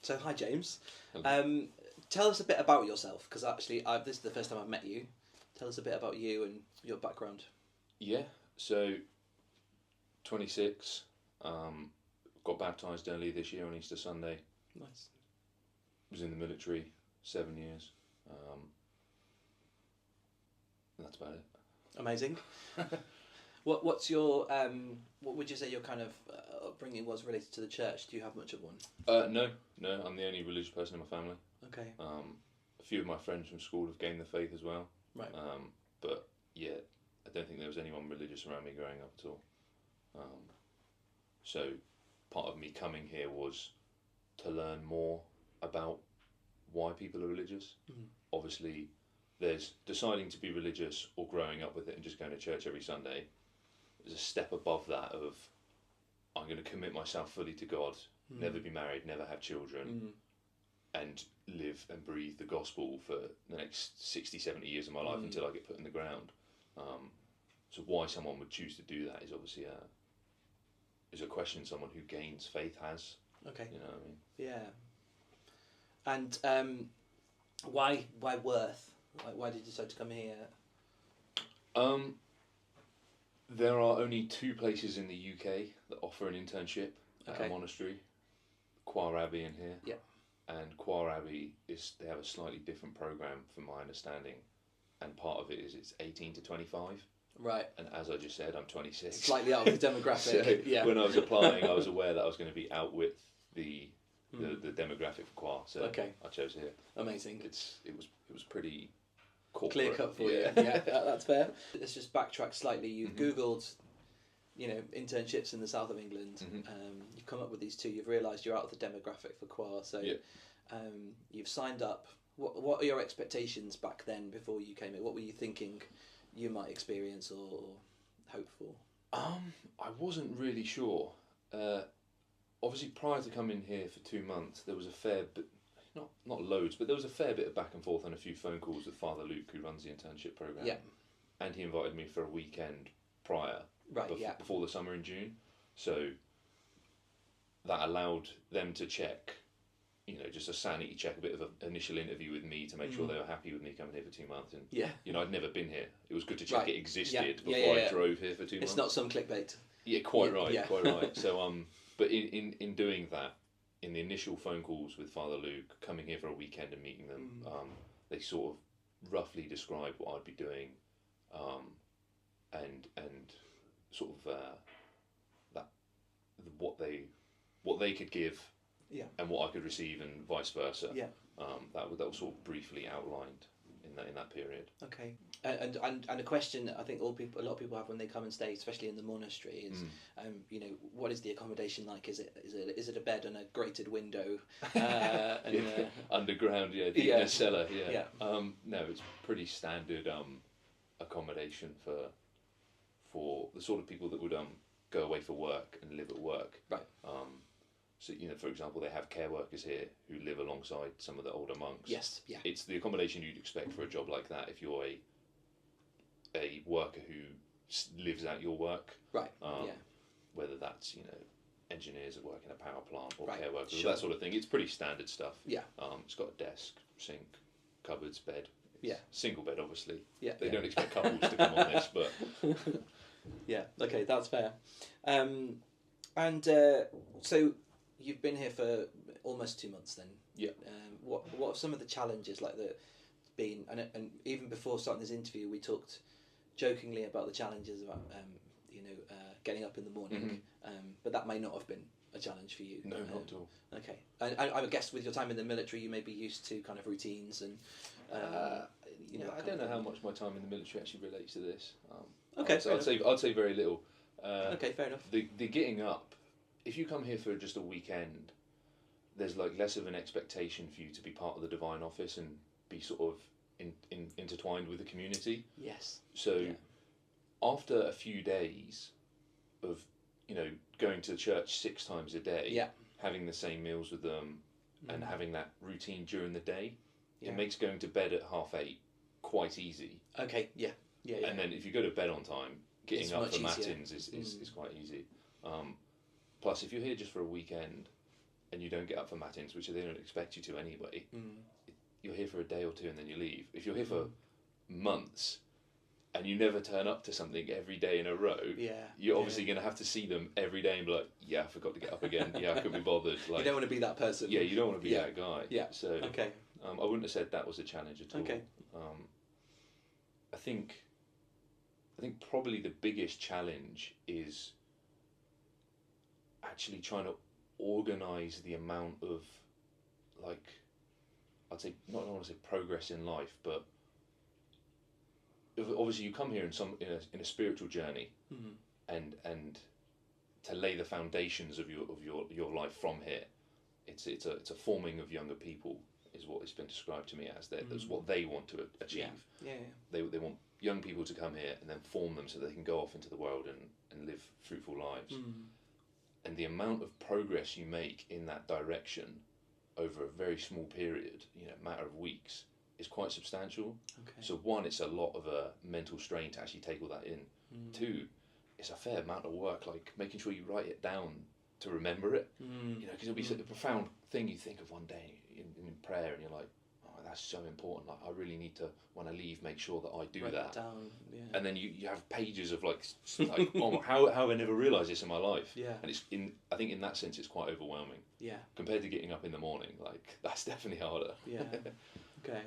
So hi James. Hello. Tell us a bit about yourself, because actually this is the first time I've met you. Tell us a bit about you and your background. Yeah, so 26, got baptised early this year on Easter Sunday. Nice. Was in the military 7 years. That's about it. Amazing. What's your what would you say your kind of upbringing was related to the church? Do you have much of one? No, I'm the only religious person in my family. Okay. A few of my friends from school have gained the faith as well. Right. But yeah, I don't think there was anyone religious around me growing up at all. So part of me coming here was to learn more about why people are religious. Mm. Obviously, there's deciding to be religious or growing up with it and just going to church every Sunday. There's a step above that of I'm going to commit myself fully to God, never be married, never have children, and live and breathe the gospel for the next 60, 70 years of my life until I get put in the ground. So why someone would choose to do that is obviously a question someone who gains faith has. Okay. You know what I mean? Yeah. And why Worth? Why did you decide to come here? There are only 2 places in the UK that offer an internship at a monastery. Worth Abbey in here. Yeah. And Worth Abbey they have a slightly different program from my understanding, and part of it is it's 18 to 25. Right. And as I just said, I'm 26. Slightly out of the demographic. So yeah. when I was applying, I was aware that I was going to be out with the demographic for Worth, so I chose here. Amazing. It was pretty corporate. Clear cut for you. Yeah, that's fair. Let's just backtrack slightly. You've Googled, internships in the south of England. You've come up with these 2. You've realised you're out of the demographic for Worth, so you've signed up. What are your expectations back then before you came in? What were you thinking you might experience or hope for? I wasn't really sure. Obviously, prior to coming here for 2 months, there was a fair bit, not loads, but there was a fair bit of back and forth and a few phone calls with Father Luke, who runs the internship program. Yeah. And he invited me for a weekend prior, before the summer in June. So that allowed them to check, just a sanity check, a bit of an initial interview with me to make sure they were happy with me coming here for 2 months. And I'd never been here. It was good to check it existed before I drove here for 2 months. It's not some clickbait. Yeah, quite right. So but in doing that, in the initial phone calls with Father Luke, coming here for a weekend and meeting them, they sort of roughly described what I'd be doing, and sort of what they could give, and what I could receive, and vice versa. Yeah. That was sort of briefly outlined in that period. Okay. And a question I think a lot of people have when they come and stay, especially in the monastery, is what is the accommodation like? Is it a bed and a grated window? Underground, deep in a cellar, no, it's pretty standard accommodation for the sort of people that would go away for work and live at work. Right. So, for example, they have care workers here who live alongside some of the older monks. Yes, yeah. It's the accommodation you'd expect for a job like that if you're a worker who lives out your work. Right, Whether that's, engineers that work in a power plant or right, care workers, sure. that sort of thing. It's pretty standard stuff. Yeah. It's got a desk, sink, cupboards, bed. Yeah. Single bed, obviously. Yeah. They don't expect couples to come on this, but... Yeah, okay, that's fair. So you've been here for almost 2 months then. Yeah. What are some of the challenges and even before starting this interview we talked jokingly about the challenges about getting up in the morning, but that may not have been a challenge for you. No, not at all. Okay. I guess with your time in the military you may be used to kind of routines and I don't know how much my time in the military actually relates to this. Okay, I'd say very little. Okay, fair enough. The getting up, if you come here for just a weekend, there's less of an expectation for you to be part of the divine office and be sort of intertwined with the community. Yes. So after a few days of going to church 6 times a day, having the same meals with them, and having that routine during the day, it makes going to bed at 8:30 quite easy. Okay. Yeah. And then if you go to bed on time, getting up for easier. matins is quite easy. Plus, if you're here just for a weekend, and you don't get up for matins, which they don't expect you to anyway, you're here for a day or two and then you leave. If you're here for months and you never turn up to something every day in a row, you're obviously going to have to see them every day and be like, yeah, I forgot to get up again. Yeah, I couldn't be bothered. Like, you don't want to be that person. Yeah, you don't want to be that guy. Yeah. So I wouldn't have said that was a challenge at all. Okay. I think probably the biggest challenge is actually trying to organise the amount of, like, I'd say, I don't want to say progress in life, but obviously you come here in a spiritual journey, and to lay the foundations of your life from here. It's a forming of younger people, is what it's been described to me as. That's what they want to achieve. They want young people to come here and then form them so they can go off into the world and live fruitful lives. And the amount of progress you make in that direction over a very small period, matter of weeks, is quite substantial. So one, it's a lot of a mental strain to actually take all that in. Two, it's a fair amount of work, like making sure you write it down to remember it. Because it'll be such a profound thing you think of one day in prayer, and you're like, oh, that's so important. Like, I really need to, when I leave, make sure that I do write that. Down. And then you have pages of like oh, how have I never realised this in my life? And I think in that sense it's quite overwhelming. Compared to getting up in the morning, like, that's definitely harder. Okay.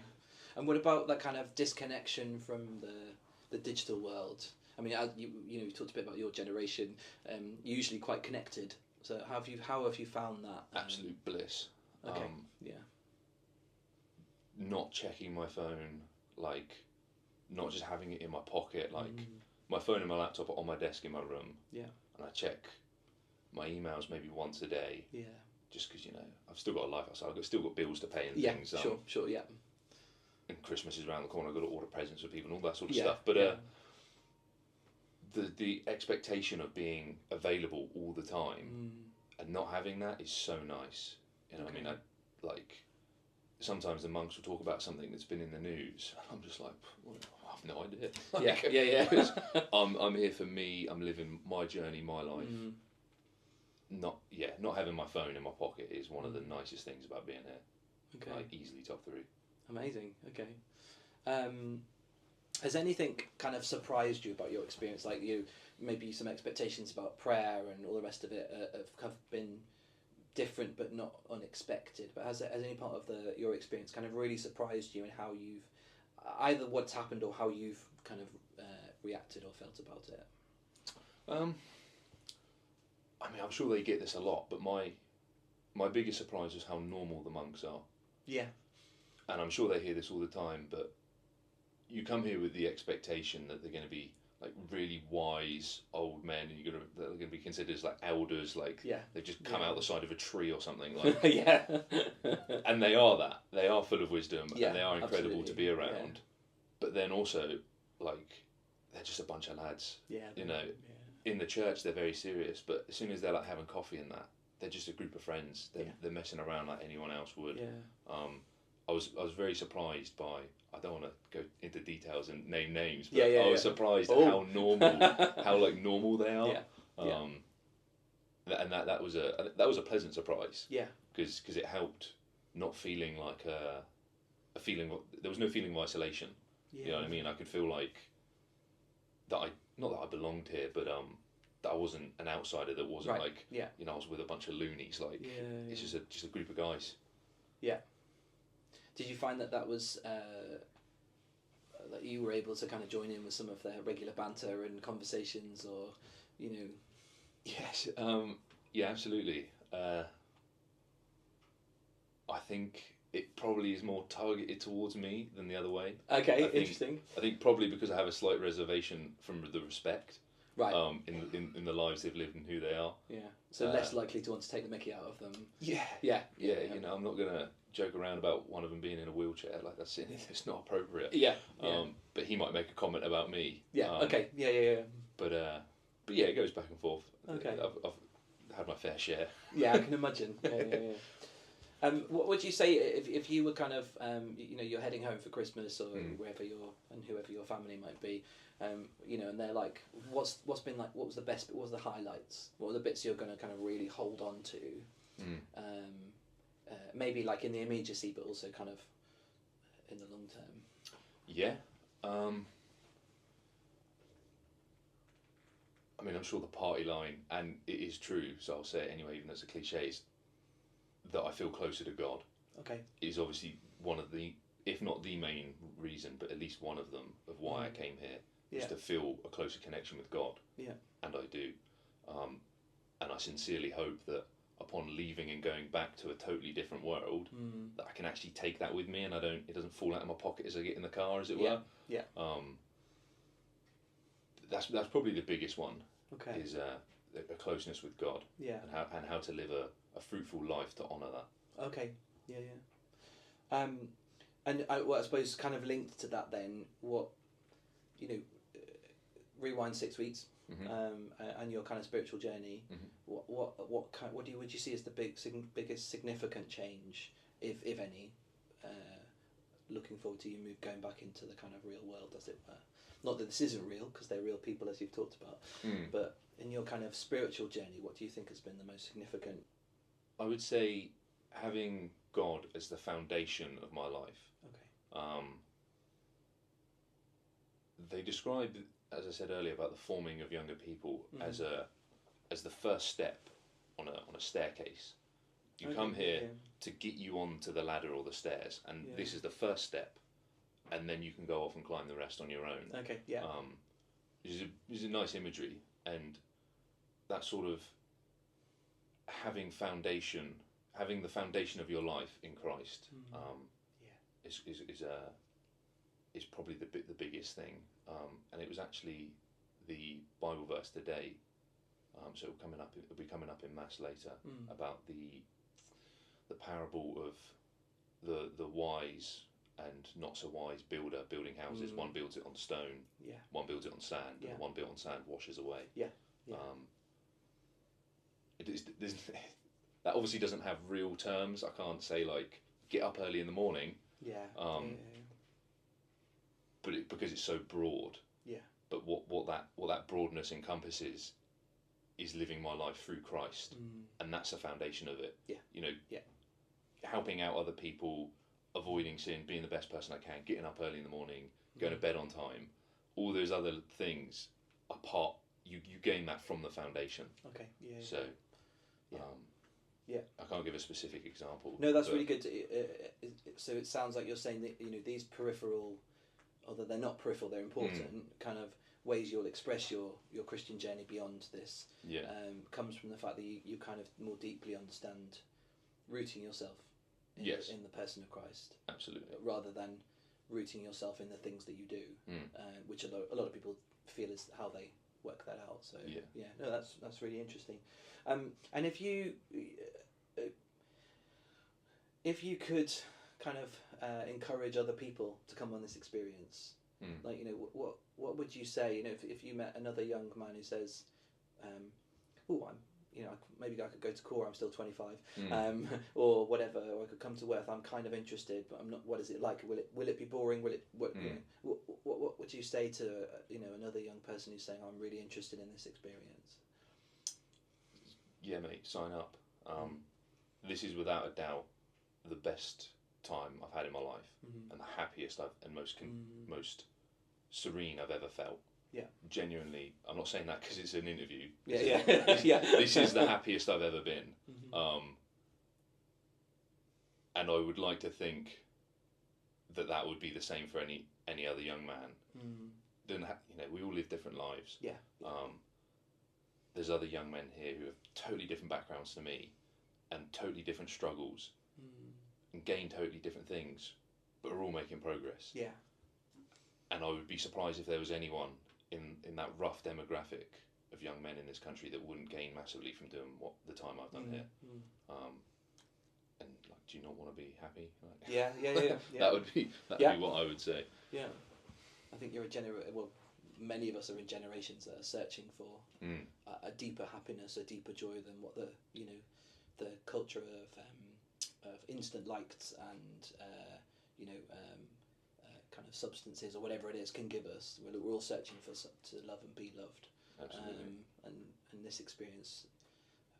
And what about that kind of disconnection from the digital world? I mean, you talked a bit about your generation, usually quite connected. So how have you found that? Absolute bliss. Okay. Not checking my phone, like, not just having it in my pocket, like my phone and my laptop are on my desk in my room. And I check my emails maybe once a day. Just because I've still got a life outside. I've still got bills to pay and things. Sure. And Christmas is around the corner. I've got to order presents for people and all that sort of stuff. But the expectation of being available all the time and not having that is so nice. I mean, sometimes the monks will talk about something that's been in the news. I'm just like, well, I have no idea. Because I'm here for me. I'm living my journey, my life. Not having my phone in my pocket is one of the nicest things about being here. Like, easily top 3. Amazing. Okay. Has anything kind of surprised you about your experience? Like, maybe some expectations about prayer and all the rest of it have been different but not unexpected. But has any part of your experience kind of really surprised you in how you've either what's happened or how you've kind of reacted or felt about it? I mean, I'm sure they get this a lot, but my biggest surprise was how normal the monks are. And I'm sure they hear this all the time, but you come here with the expectation that they're going to be like really wise old men, and they're going to be considered as like elders, like they've just come out the side of a tree or something, like. And they are that. They are full of wisdom, and they are incredible to be around. But then also, like, they're just a bunch of lads. In the church they're very serious, but as soon as they're like having coffee and that, they're just a group of friends. They're messing around like anyone else would. I was very surprised by, I don't want to go into details and name names, but I was surprised at how normal they are. And that was a pleasant surprise. Because it helped not feeling like a feeling. There was no feeling of isolation. You know what I mean? I could feel like that not that I belonged here, but that I wasn't an outsider. That wasn't like I was with a bunch of loonies. Like it's just a group of guys. Did you find that was that you were able to kind of join in with some of their regular banter and conversations, or Yes. Absolutely. I think it probably is more targeted towards me than the other way. Okay, interesting. I think probably because I have a slight reservation from the respect. In the lives they've lived and who they are. So less likely to want to take the mickey out of them. I'm not gonna joke around about one of them being in a wheelchair. Like, that's it's not appropriate. But he might make a comment about me. But it goes back and forth. I've had my fair share. I can imagine. What would you say if you were kind of you're heading home for Christmas or whoever your family might be, and they're like, what was the best bit? What was the highlights? What were the bits you're going to kind of really hold on to? Maybe like in the immediacy, but also kind of in the long term. Yeah. I mean, I'm sure the party line, and it is true, so I'll say it anyway, even though it's a cliche, is that I feel closer to God. Okay. Is obviously one of the, if not the main reason, but at least one of them of why I came here, is to feel a closer connection with God. Yeah. And I do. And I sincerely hope that upon leaving and going back to a totally different world, that I can actually take that with me, and it doesn't fall out of my pocket as I get in the car, as it were. Yeah. That's probably the biggest one. Okay. Is a closeness with God. Yeah. And how to live a fruitful life to honour that. Okay. Yeah. And I suppose kind of linked to that then, what, rewind 6 weeks, and your kind of spiritual journey. What would you see as the biggest significant change, if any, looking forward to you going back into the kind of real world, as it were? Not that this isn't real, because they're real people, as you've talked about, but in your kind of spiritual journey, what do you think has been the most significant? I would say having God as the foundation of my life. Okay. They describe, as I said earlier, about the forming of younger people as the first step on a staircase. You come here to get you onto the ladder or the stairs, and this is the first step, and then you can go off and climb the rest on your own. Okay. Yeah. Is a nice imagery, and that sort of having the foundation of your life in Christ, is probably the biggest thing. And it was actually the Bible verse today. So it'll be coming up in Mass later, about the parable of the wise and not so wise builder building houses. One builds it on stone, one builds it on sand, and the one built on sand washes away. That obviously doesn't have real terms. I can't say like get up early in the morning. But because it's so broad. But what that broadness encompasses is living my life through Christ, and that's the foundation of it. Helping out other people, avoiding sin, being the best person I can, getting up early in the morning, going to bed on time, all those other things are part. You gain that from the foundation. Okay. So. I can't give a specific example. No, that's really good. So it sounds like you're saying that these peripheral, although they're not peripheral, they're important kind of ways you'll express your Christian journey beyond this. Comes from the fact that you kind of more deeply understand rooting yourself in the person of Christ. Absolutely. Rather than rooting yourself in the things that you do, which a lot of people feel is how they work that out. So no, that's really interesting. And if you could kind of encourage other people to come on this experience, like what would you say? If you met another young man who says, maybe I could go to core. I'm still 25, or whatever. Or I could come to Worth. I'm kind of interested, but I'm not. What is it like? Will it be boring? What would you say to another young person who's saying, I'm really interested in this experience? Yeah, mate, sign up. This is without a doubt the best time I've had in my life, and the happiest and most serene I've ever felt. Genuinely, I'm not saying that because it's an interview. This is the happiest I've ever been. And I would like to think that would be the same for any other young man. We all live different lives. There's other young men here who have totally different backgrounds to me, and totally different struggles, and gain totally different things, but are all making progress. And I would be surprised if there was anyone in that rough demographic of young men in this country that wouldn't gain massively from doing what the time I've done here. And like, do you not want to be happy? That would be what I would say. I think you're many of us are in generations that are searching for a deeper happiness, a deeper joy than what the culture of instant likes and kind of substances or whatever it is can give us. We're all searching to love and be loved. Absolutely. And this experience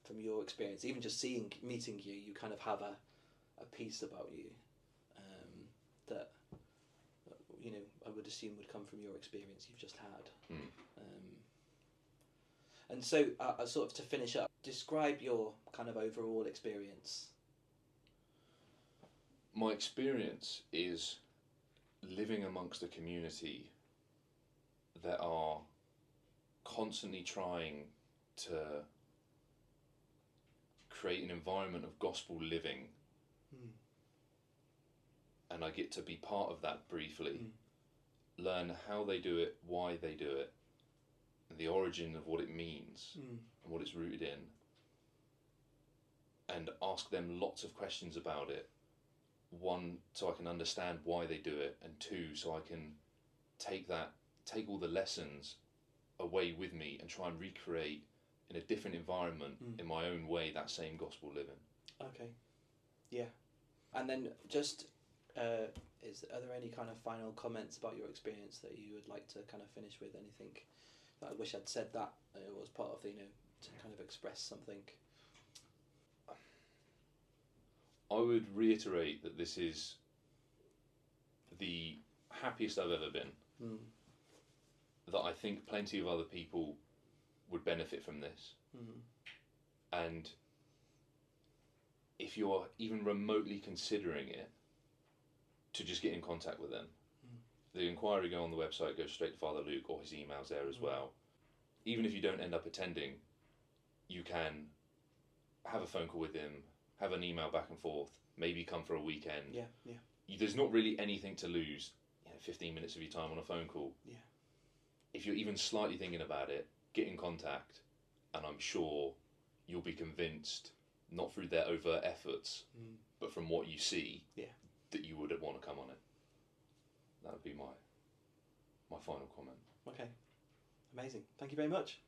from your experience, even just meeting you, you kind of have a piece about you that I would assume would come from your experience you've just had. And so, sort of to finish up, describe your kind of overall experience. My experience is living amongst a community that are constantly trying to create an environment of gospel living, and I get to be part of that briefly, learn how they do it, why they do it, and the origin of what it means and what it's rooted in, and ask them lots of questions about it. One, so I can understand why they do it, and two, so I can take all the lessons away with me and try and recreate in a different environment in my own way that same gospel living. Okay, yeah. And then just are there any kind of final comments about your experience that you would like to kind of finish with? Anything that I wish I'd said that was part of the, to kind of express something? I would reiterate that this is the happiest I've ever been. That I think plenty of other people would benefit from this. And if you're even remotely considering it, to just get in contact with them. The inquiry go on the website, goes straight to Father Luke, or his email's there as well. Even if you don't end up attending, you can have a phone call with him, have an email back and forth, maybe come for a weekend. There's not really anything to lose. 15 minutes of your time on a phone call. If you're even slightly thinking about it, get in contact, and I'm sure you'll be convinced, not through their overt efforts, but from what you see, that you would want to come on it. That would be my final comment. Okay, amazing. Thank you very much.